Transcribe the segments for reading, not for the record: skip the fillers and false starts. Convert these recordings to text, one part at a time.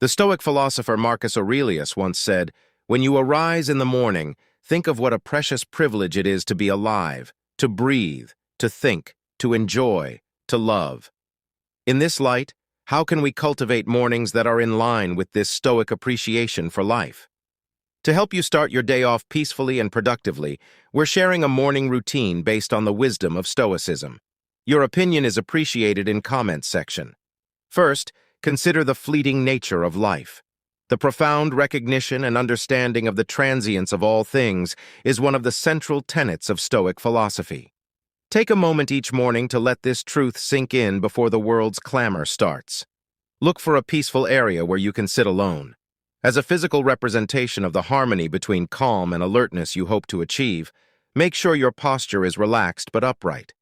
The Stoic philosopher Marcus Aurelius once said, "When you arise in the morning, think of what a precious privilege it is to be alive, to breathe, to think, to enjoy, to love." In this light, how can we cultivate mornings that are in line with this Stoic appreciation for life? To help you start your day off peacefully and productively, we're sharing a morning routine based on the wisdom of Stoicism. Your opinion is appreciated in comments section. First, consider the fleeting nature of life. The profound recognition and understanding of the transience of all things is one of the central tenets of Stoic philosophy. Take a moment each morning to let this truth sink in before the world's clamor starts. Look for a peaceful area where you can sit alone. As a physical representation of the harmony between calm and alertness you hope to achieve, make sure your posture is relaxed but upright.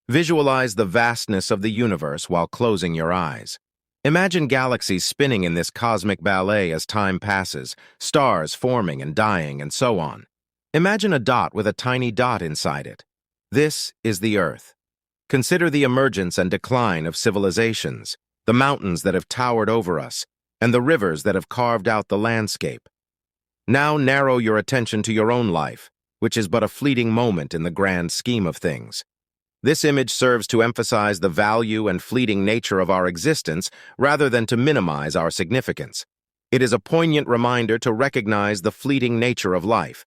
Visualize the vastness of the universe while closing your eyes. Imagine galaxies spinning in this cosmic ballet as time passes, stars forming and dying, and so on. Imagine a dot with a tiny dot inside it. This is the Earth. Consider the emergence and decline of civilizations, the mountains that have towered over us, and the rivers that have carved out the landscape. Now narrow your attention to your own life, which is but a fleeting moment in the grand scheme of things. This image serves to emphasize the value and fleeting nature of our existence rather than to minimize our significance. It is a poignant reminder to recognize the fleeting nature of life.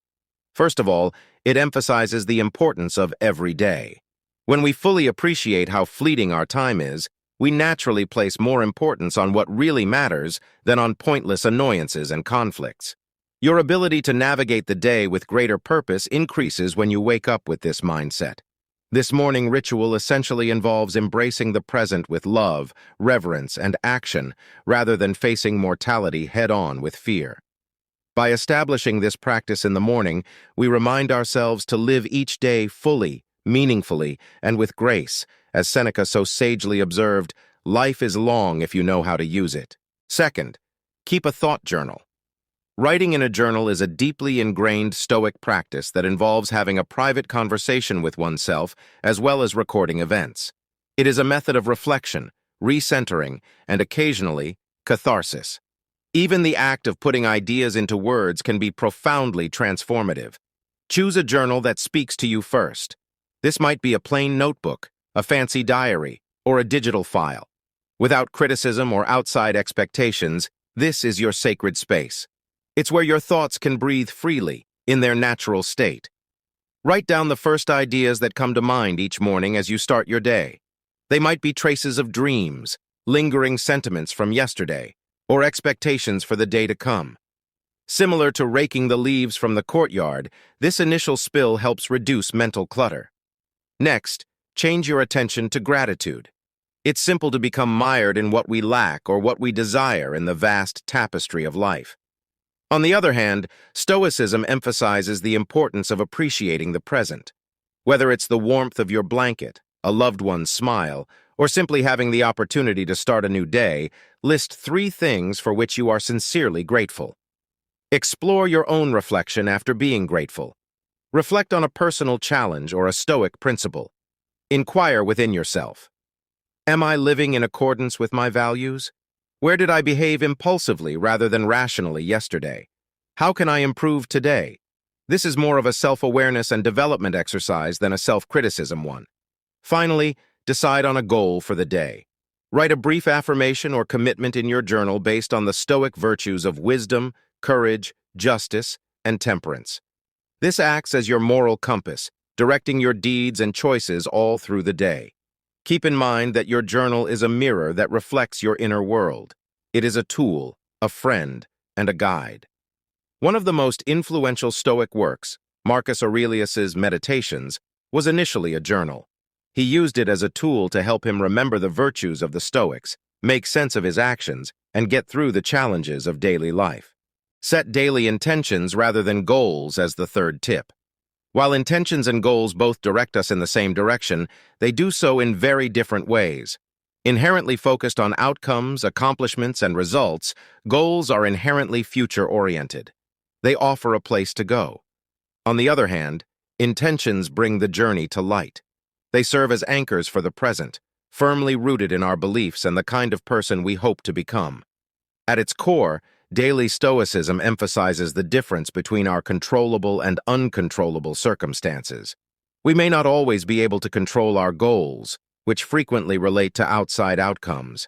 First of all, it emphasizes the importance of every day. When we fully appreciate how fleeting our time is, we naturally place more importance on what really matters than on pointless annoyances and conflicts. Your ability to navigate the day with greater purpose increases when you wake up with this mindset. This morning ritual essentially involves embracing the present with love, reverence, and action, rather than facing mortality head-on with fear. By establishing this practice in the morning, we remind ourselves to live each day fully, meaningfully, and with grace. As Seneca so sagely observed, life is long if you know how to use it. Second, keep a thought journal. Writing in a journal is a deeply ingrained Stoic practice that involves having a private conversation with oneself as well as recording events. It is a method of reflection, recentering, and occasionally, catharsis. Even the act of putting ideas into words can be profoundly transformative. Choose a journal that speaks to you first. This might be a plain notebook, a fancy diary, or a digital file. Without criticism or outside expectations, this is your sacred space. It's where your thoughts can breathe freely, in their natural state. Write down the first ideas that come to mind each morning as you start your day. They might be traces of dreams, lingering sentiments from yesterday, or expectations for the day to come. Similar to raking the leaves from the courtyard, this initial spill helps reduce mental clutter. Next, change your attention to gratitude. It's simple to become mired in what we lack or what we desire in the vast tapestry of life. On the other hand, Stoicism emphasizes the importance of appreciating the present. Whether it's the warmth of your blanket, a loved one's smile, or simply having the opportunity to start a new day, list 3 things for which you are sincerely grateful. Explore your own reflection after being grateful. Reflect on a personal challenge or a Stoic principle. Inquire within yourself. Am I living in accordance with my values? Where did I behave impulsively rather than rationally yesterday? How can I improve today? This is more of a self-awareness and development exercise than a self-criticism one. Finally, decide on a goal for the day. Write a brief affirmation or commitment in your journal based on the Stoic virtues of wisdom, courage, justice, and temperance. This acts as your moral compass, directing your deeds and choices all through the day. Keep in mind that your journal is a mirror that reflects your inner world. It is a tool, a friend, and a guide. One of the most influential Stoic works, Marcus Aurelius's Meditations, was initially a journal. He used it as a tool to help him remember the virtues of the Stoics, make sense of his actions, and get through the challenges of daily life. Set daily intentions rather than goals as the third tip. While intentions and goals both direct us in the same direction, they do so in very different ways. Inherently focused on outcomes, accomplishments, and results, goals are inherently future-oriented. They offer a place to go. On the other hand, intentions bring the journey to light. They serve as anchors for the present, firmly rooted in our beliefs and the kind of person we hope to become. At its core, daily Stoicism emphasizes the difference between our controllable and uncontrollable circumstances. We may not always be able to control our goals, which frequently relate to outside outcomes.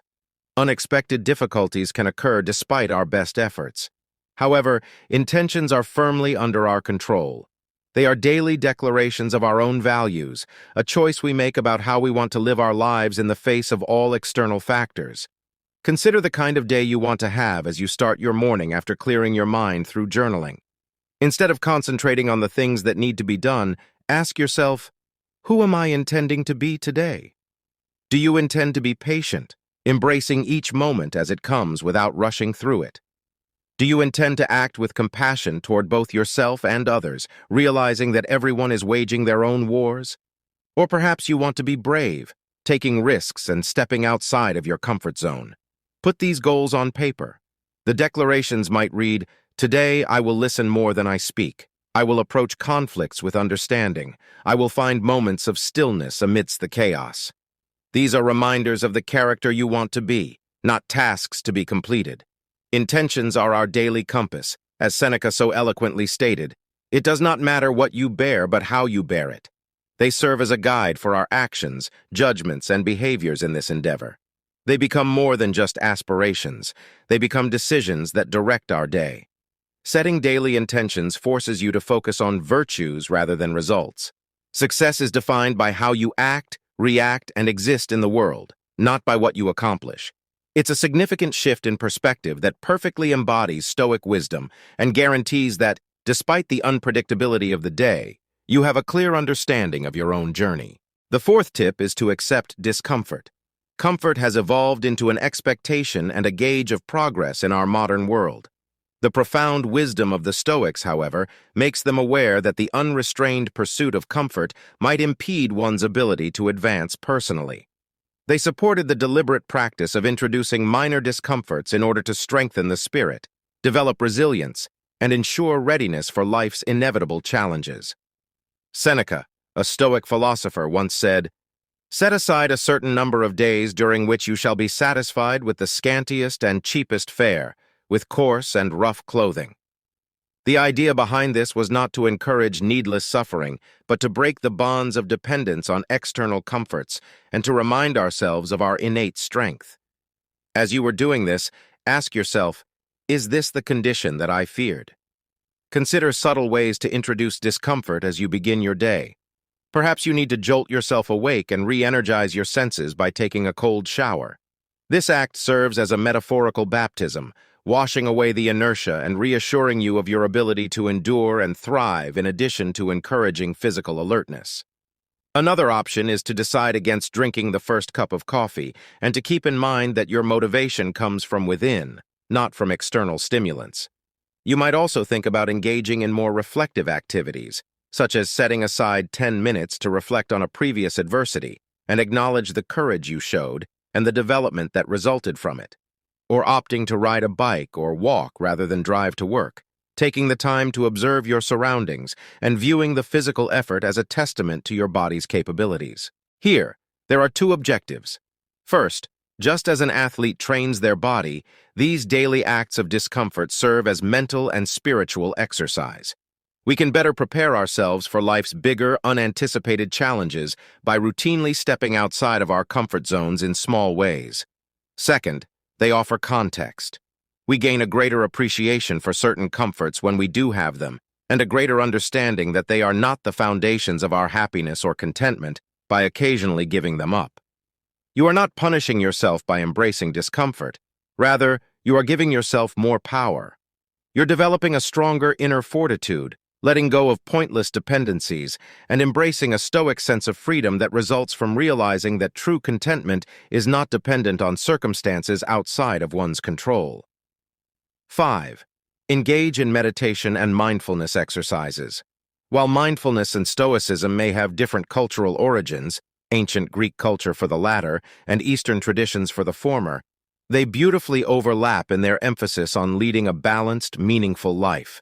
Unexpected difficulties can occur despite our best efforts. However, intentions are firmly under our control. They are daily declarations of our own values, a choice we make about how we want to live our lives in the face of all external factors. Consider the kind of day you want to have as you start your morning after clearing your mind through journaling. Instead of concentrating on the things that need to be done, ask yourself, who am I intending to be today? Do you intend to be patient, embracing each moment as it comes without rushing through it? Do you intend to act with compassion toward both yourself and others, realizing that everyone is waging their own wars? Or perhaps you want to be brave, taking risks and stepping outside of your comfort zone. Put these goals on paper. The declarations might read, "Today I will listen more than I speak. I will approach conflicts with understanding. I will find moments of stillness amidst the chaos." These are reminders of the character you want to be, not tasks to be completed. Intentions are our daily compass. As Seneca so eloquently stated, "It does not matter what you bear, but how you bear it." They serve as a guide for our actions, judgments, and behaviors in this endeavor. They become more than just aspirations. They become decisions that direct our day. Setting daily intentions forces you to focus on virtues rather than results. Success is defined by how you act, react, and exist in the world, not by what you accomplish. It's a significant shift in perspective that perfectly embodies Stoic wisdom and guarantees that, despite the unpredictability of the day, you have a clear understanding of your own journey. The fourth tip is to accept discomfort. Comfort has evolved into an expectation and a gauge of progress in our modern world. The profound wisdom of the Stoics, however, makes them aware that the unrestrained pursuit of comfort might impede one's ability to advance personally. They supported the deliberate practice of introducing minor discomforts in order to strengthen the spirit, develop resilience, and ensure readiness for life's inevitable challenges. Seneca, a Stoic philosopher, once said, "Set aside a certain number of days during which you shall be satisfied with the scantiest and cheapest fare, with coarse and rough clothing." The idea behind this was not to encourage needless suffering, but to break the bonds of dependence on external comforts and to remind ourselves of our innate strength. As you were doing this, ask yourself, is this the condition that I feared? Consider subtle ways to introduce discomfort as you begin your day. Perhaps you need to jolt yourself awake and re-energize your senses by taking a cold shower. This act serves as a metaphorical baptism, washing away the inertia and reassuring you of your ability to endure and thrive in addition to encouraging physical alertness. Another option is to decide against drinking the first cup of coffee and to keep in mind that your motivation comes from within, not from external stimulants. You might also think about engaging in more reflective activities, such as setting aside 10 minutes to reflect on a previous adversity and acknowledge the courage you showed and the development that resulted from it. Or opting to ride a bike or walk rather than drive to work, taking the time to observe your surroundings and viewing the physical effort as a testament to your body's capabilities. Here, there are two objectives. First, just as an athlete trains their body, these daily acts of discomfort serve as mental and spiritual exercise. We can better prepare ourselves for life's bigger, unanticipated challenges by routinely stepping outside of our comfort zones in small ways. Second, they offer context. We gain a greater appreciation for certain comforts when we do have them, and a greater understanding that they are not the foundations of our happiness or contentment by occasionally giving them up. You are not punishing yourself by embracing discomfort. Rather, you are giving yourself more power. You're developing a stronger inner fortitude, letting go of pointless dependencies, and embracing a Stoic sense of freedom that results from realizing that true contentment is not dependent on circumstances outside of one's control. 5. Engage in meditation and mindfulness exercises. While mindfulness and Stoicism may have different cultural origins, ancient Greek culture for the latter and Eastern traditions for the former, they beautifully overlap in their emphasis on leading a balanced, meaningful life.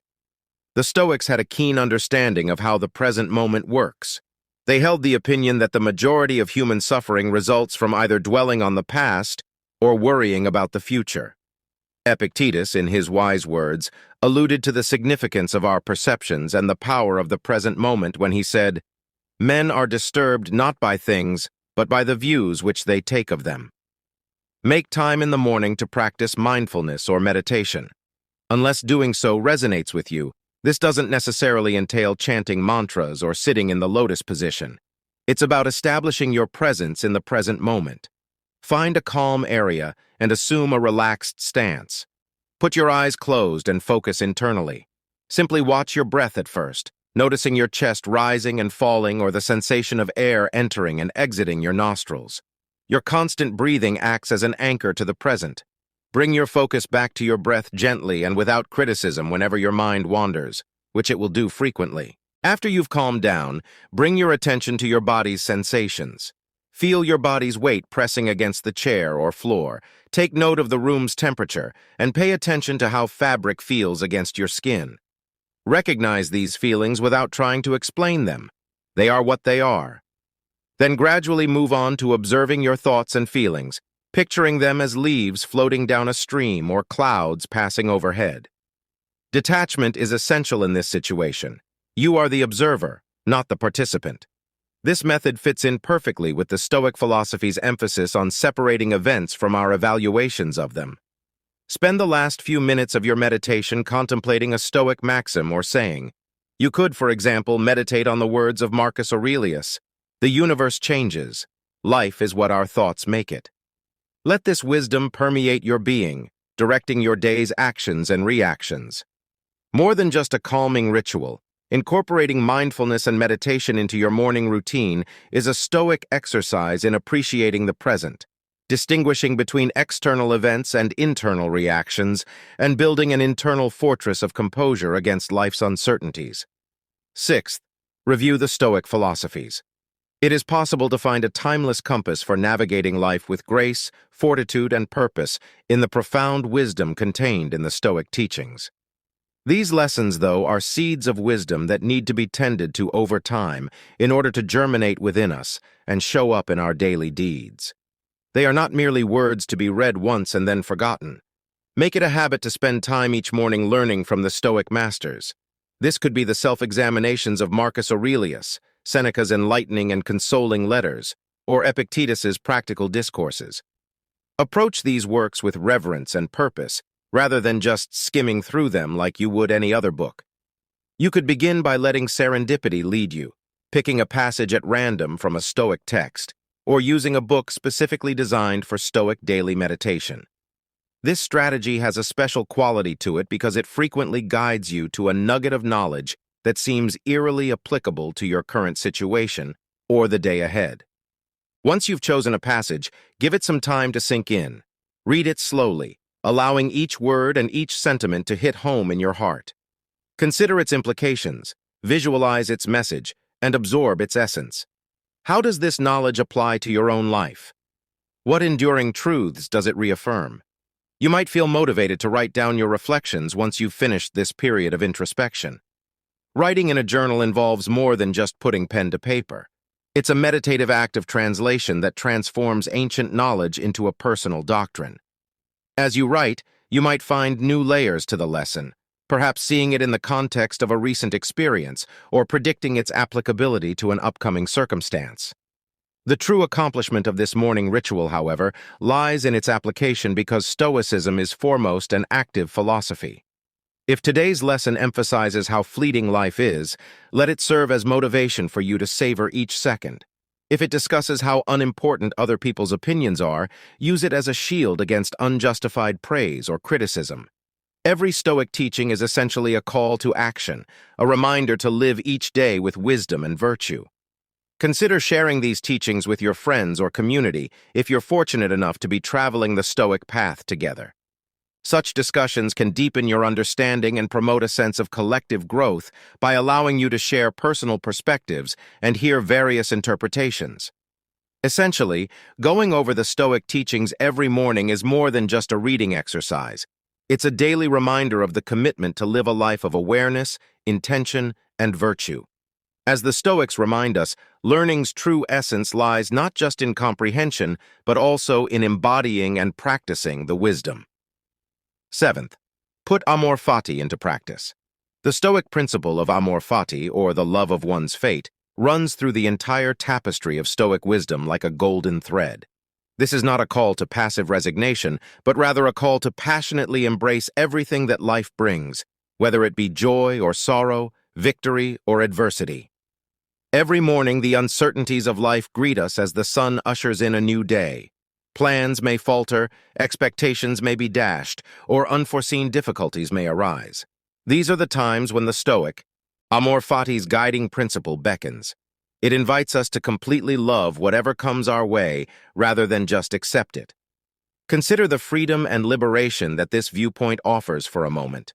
The Stoics had a keen understanding of how the present moment works. They held the opinion that the majority of human suffering results from either dwelling on the past or worrying about the future. Epictetus, in his wise words, alluded to the significance of our perceptions and the power of the present moment when he said, "Men are disturbed not by things, but by the views which they take of them." Make time in the morning to practice mindfulness or meditation. Unless doing so resonates with you, this doesn't necessarily entail chanting mantras or sitting in the lotus position. It's about establishing your presence in the present moment. Find a calm area and assume a relaxed stance. Put your eyes closed and focus internally. Simply watch your breath at first, noticing your chest rising and falling or the sensation of air entering and exiting your nostrils. Your constant breathing acts as an anchor to the present. Bring your focus back to your breath gently and without criticism whenever your mind wanders, which it will do frequently. After you've calmed down, bring your attention to your body's sensations. Feel your body's weight pressing against the chair or floor. Take note of the room's temperature and pay attention to how fabric feels against your skin. Recognize these feelings without trying to explain them. They are what they are. Then gradually move on to observing your thoughts and feelings, picturing them as leaves floating down a stream or clouds passing overhead. Detachment is essential in this situation. You are the observer, not the participant. This method fits in perfectly with the Stoic philosophy's emphasis on separating events from our evaluations of them. Spend the last few minutes of your meditation contemplating a Stoic maxim or saying. You could, for example, meditate on the words of Marcus Aurelius, "The universe changes. Life is what our thoughts make it." Let this wisdom permeate your being, directing your day's actions and reactions. More than just a calming ritual, incorporating mindfulness and meditation into your morning routine is a Stoic exercise in appreciating the present, distinguishing between external events and internal reactions, and building an internal fortress of composure against life's uncertainties. Sixth, review the Stoic philosophies. It is possible to find a timeless compass for navigating life with grace, fortitude, and purpose in the profound wisdom contained in the Stoic teachings. These lessons, though, are seeds of wisdom that need to be tended to over time in order to germinate within us and show up in our daily deeds. They are not merely words to be read once and then forgotten. Make it a habit to spend time each morning learning from the Stoic masters. This could be the self-examinations of Marcus Aurelius, Seneca's enlightening and consoling letters, or Epictetus's practical discourses. Approach these works with reverence and purpose, rather than just skimming through them like you would any other book. You could begin by letting serendipity lead you, picking a passage at random from a Stoic text, or using a book specifically designed for Stoic daily meditation. This strategy has a special quality to it because it frequently guides you to a nugget of knowledge that seems eerily applicable to your current situation or the day ahead. Once you've chosen a passage, give it some time to sink in. Read it slowly, allowing each word and each sentiment to hit home in your heart. Consider its implications, visualize its message, and absorb its essence. How does this knowledge apply to your own life? What enduring truths does it reaffirm? You might feel motivated to write down your reflections once you've finished this period of introspection. Writing in a journal involves more than just putting pen to paper. It's a meditative act of translation that transforms ancient knowledge into a personal doctrine. As you write, you might find new layers to the lesson, perhaps seeing it in the context of a recent experience or predicting its applicability to an upcoming circumstance. The true accomplishment of this morning ritual, however, lies in its application because Stoicism is foremost an active philosophy. If today's lesson emphasizes how fleeting life is, let it serve as motivation for you to savor each second. If it discusses how unimportant other people's opinions are, use it as a shield against unjustified praise or criticism. Every Stoic teaching is essentially a call to action, a reminder to live each day with wisdom and virtue. Consider sharing these teachings with your friends or community if you're fortunate enough to be traveling the Stoic path together. Such discussions can deepen your understanding and promote a sense of collective growth by allowing you to share personal perspectives and hear various interpretations. Essentially, going over the Stoic teachings every morning is more than just a reading exercise. It's a daily reminder of the commitment to live a life of awareness, intention, and virtue. As the Stoics remind us, learning's true essence lies not just in comprehension, but also in embodying and practicing the wisdom. Seventh, put amor fati into practice. The Stoic principle of amor fati, or the love of one's fate, runs through the entire tapestry of Stoic wisdom like a golden thread. This is not a call to passive resignation, but rather a call to passionately embrace everything that life brings, whether it be joy or sorrow, victory or adversity. Every morning, the uncertainties of life greet us as the sun ushers in a new day. Plans may falter, expectations may be dashed, or unforeseen difficulties may arise. These are the times when the Stoic, amor fati's guiding principle beckons. It invites us to completely love whatever comes our way rather than just accept it. Consider the freedom and liberation that this viewpoint offers for a moment.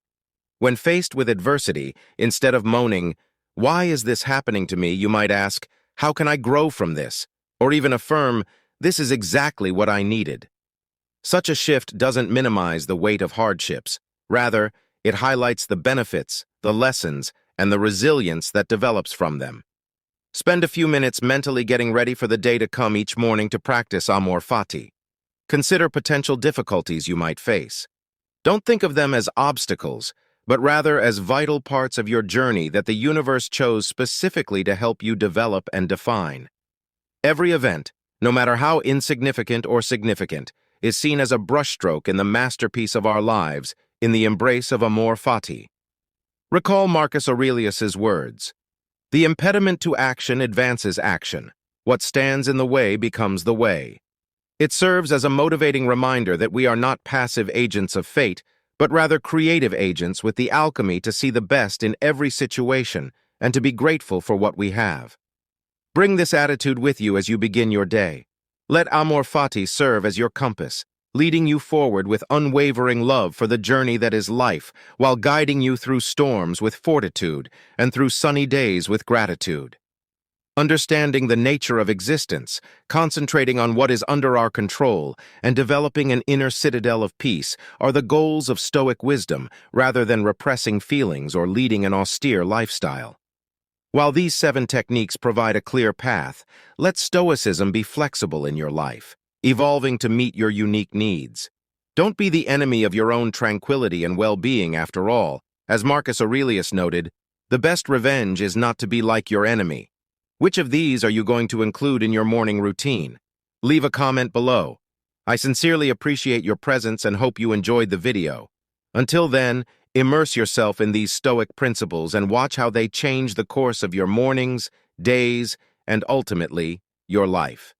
When faced with adversity, instead of moaning, "Why is this happening to me?" you might ask, "How can I grow from this?" Or even affirm, "This is exactly what I needed." Such a shift doesn't minimize the weight of hardships. Rather, it highlights the benefits, the lessons, and the resilience that develops from them. Spend a few minutes mentally getting ready for the day to come each morning to practice amor fati. Consider potential difficulties you might face. Don't think of them as obstacles, but rather as vital parts of your journey that the universe chose specifically to help you develop and define. Every event, no matter how insignificant or significant, is seen as a brushstroke in the masterpiece of our lives, in the embrace of amor fati. Recall Marcus Aurelius's words, "The impediment to action advances action. What stands in the way becomes the way." It serves as a motivating reminder that we are not passive agents of fate, but rather creative agents with the alchemy to see the best in every situation and to be grateful for what we have. Bring this attitude with you as you begin your day. Let amor fati serve as your compass, leading you forward with unwavering love for the journey that is life, while guiding you through storms with fortitude and through sunny days with gratitude. Understanding the nature of existence, concentrating on what is under our control, and developing an inner citadel of peace are the goals of Stoic wisdom, rather than repressing feelings or leading an austere lifestyle. While these 7 techniques provide a clear path, let Stoicism be flexible in your life, evolving to meet your unique needs. Don't be the enemy of your own tranquility and well-being after all. As Marcus Aurelius noted, the best revenge is not to be like your enemy. Which of these are you going to include in your morning routine? Leave a comment below. I sincerely appreciate your presence and hope you enjoyed the video. Until then, immerse yourself in these Stoic principles and watch how they change the course of your mornings, days, and ultimately, your life.